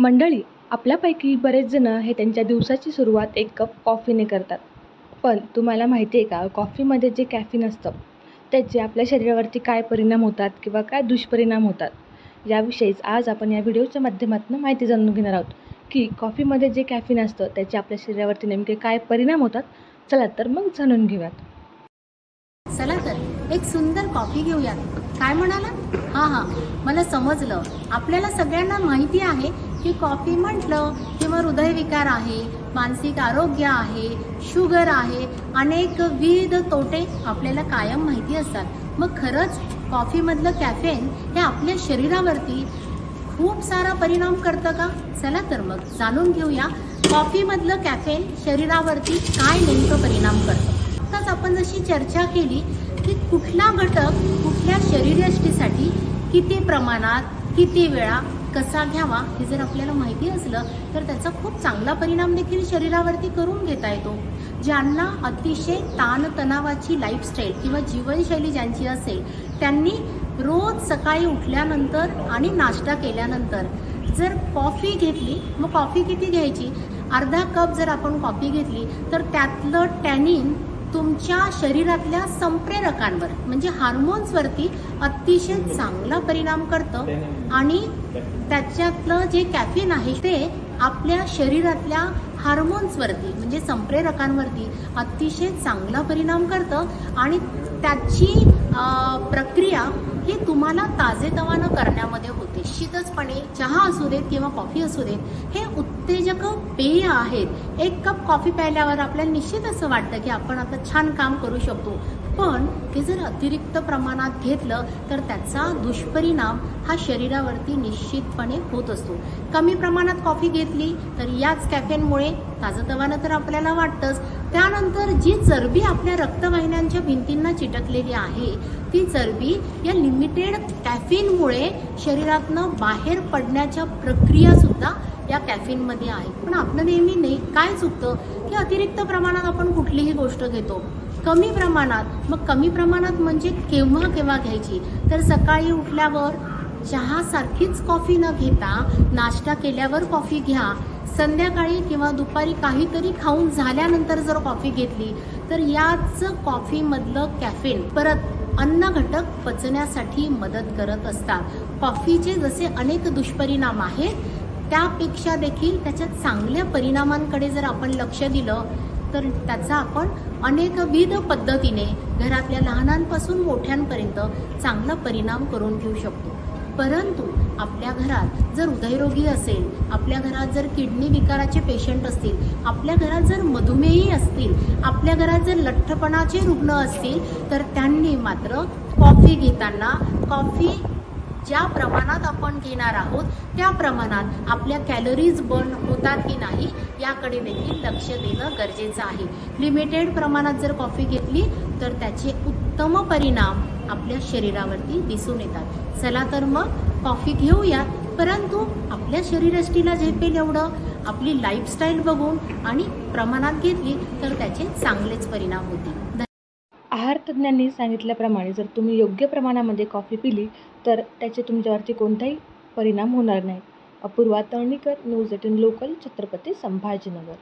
मंडळी, आपल्यापैकी बरेच जण हे त्यांच्या दिवसाची सुरुवात एक कप कॉफीने करतात. पण तुम्हाला माहिती आहे का, कॉफीमध्ये जे कॅफीन असतं त्याचे आपल्या शरीरावरती काय परिणाम होतात किंवा काय दुष्परिणाम होतात, याविषयीच आज आपण या व्हिडिओच्या माध्यमातून माहिती जाणून घेणार आहोत की कॉफीमध्ये जे कॅफीन असतं त्याचे आपल्या शरीरावरती नेमके काय परिणाम होतात. चला तर मग जाणून घेऊयात. चला तर एक सुंदर कॉफी घेऊयात. काय म्हणाला? हां, मला समजलं. आपल्याला सगळ्यांना माहिती आहे की कॉफी म्हटलं किंवा हृदयविकार आहे, मानसिक आरोग्य आहे, शुगर आहे, अनेकविध तोटे आपल्याला कायम माहिती असतात. मग खरंच कॉफीमधलं कॅफेन हे आपल्या शरीरावरती खूप सारा परिणाम करतं का? चला तर मग जाणून घेऊया कॉफीमधलं कॅफेन शरीरावरती काय नेमकं परिणाम करतं. आत्ताच आपण जशी चर्चा केली की कुठला घटक कुठल्या शरीरयष्टीसाठी किती प्रमाणात, किती वेळा, कसा घ्यावा हे जर आपल्याला माहिती असलं तर त्याचा खूप चांगला परिणाम देखील शरीरावरती करून घेता येतो. ज्यांना अतिशय ताणतणावाची लाईफस्टाईल किंवा जीवनशैली ज्यांची असेल त्यांनी रोज सकाळी उठल्यानंतर आणि नाश्ता केल्यानंतर जर कॉफी घेतली, मग कॉफी किती घ्यायची? अर्धा कप जर आपण कॉफी घेतली तर त्यातलं टॅनिन तुमच्या शरीरातल्या संप्रेरकांवर म्हणजे हार्मोन्सवरती अतिशय चांगला परिणाम करतं आणि त्याच्यातलं जे कॅफीन आहे ते आपल्या शरीरातल्या हार्मोन्सवरती म्हणजे संप्रेरकांवरती अतिशय चांगला परिणाम करतं आणि त्याची प्रक्रिया ही तुम्हाला ताजेतवानं करण्यामध्ये होते. निश्चितचपणे चहा असू देत किंवा कॉफी असू देत हे उत्तेजक पेय आहेत. एक कप कॉफी प्यायल्यावर आपल्याला निश्चित असं वाटतं की आपण आता छान काम करू शकतो, पण ते जर अतिरिक्त प्रमाणात घेतलं तर त्याचा दुष्परिणाम हा शरीरावरती निश्चितपणे होत असतो. कमी प्रमाणात कॉफी घेतली तर याच कॅफेनमुळे ताजंतवानं तर आपल्याला वाटतंच, त्यानंतर जी चरबी आपल्या रक्तवाहिन्यांच्या भिंतींना चिटकलेली आहे ती चरबी या लिमिटेड कॅफीनमुळे शरीरातनं बाहेर पडण्याच्या प्रक्रिया सुद्धा या कॅफीनमध्ये आहे. पण आपलं नेहमी काय चुकतं की अतिरिक्त प्रमाणात आपण कुठलीही गोष्ट घेतो. कमी प्रमाणात, मग कमी प्रमाणात म्हणजे केव्हा केव्हा घ्यायची? तर सकाळी उठल्यावर चहासारखीच कॉफी न घेता नाश्ता केल्यावर कॉफी घ्या. संध्याकाळी किंवा दुपारी काहीतरी खाऊन झाल्यानंतर जर कॉफी घेतली तर याच कॉफीमधलं कॅफेन परत अन्न घटक पचण्यासाठी मदत करत असतात. कॉफीचे जसे अनेक दुष्परिणाम आहेत त्यापेक्षा देखील त्याच्या चांगल्या परिणामांकडे जर आपण लक्ष दिलं तर त्याचा आपण अनेकविध पद्धतीने घरातल्या लहानांपासून मोठ्यांपर्यंत चांगला परिणाम करून घेऊ शकतो. परंतु आपल्या घरात जर हृदयरोगी असेल, आपल्या घरात जर किडनी विकाराचे पेशंट असतील, आपल्या घरात जर मधुमेही असतील, आपल्या घरात जर लठ्ठपणाचे रुग्ण असतील तर त्यांनी मात्र कॉफी घेताना कॉफी ज्या प्रमाणात आपण घेणार आहोत त्या प्रमाणात आपल्या कॅलरीज बर्न होतात की नाही याकडे देखील लक्ष देणं गरजेचं आहे. लिमिटेड प्रमाणात जर कॉफी घेतली तर त्याचे उत्तम परिणाम आपल्या शरीरावरती दिसून येतात. चला तर मग कॉफी घेऊया, परंतु आपल्या शरीरयष्टीला झेपेल एवढं आपली लाईफस्टाईल बघून आणि प्रमाणात घेतली तर त्याचे चांगलेच परिणाम होतील. आहार तज्ज्ञांनी सांगितल्याप्रमाणे जर तुम्ही योग्य प्रमाणामध्ये कॉफी पिली तर त्याचे तुमच्यावरती कोणताही परिणाम होणार नाही. Apurva Talnikar, news 18 local, Chhatrapati Sambhajinagar.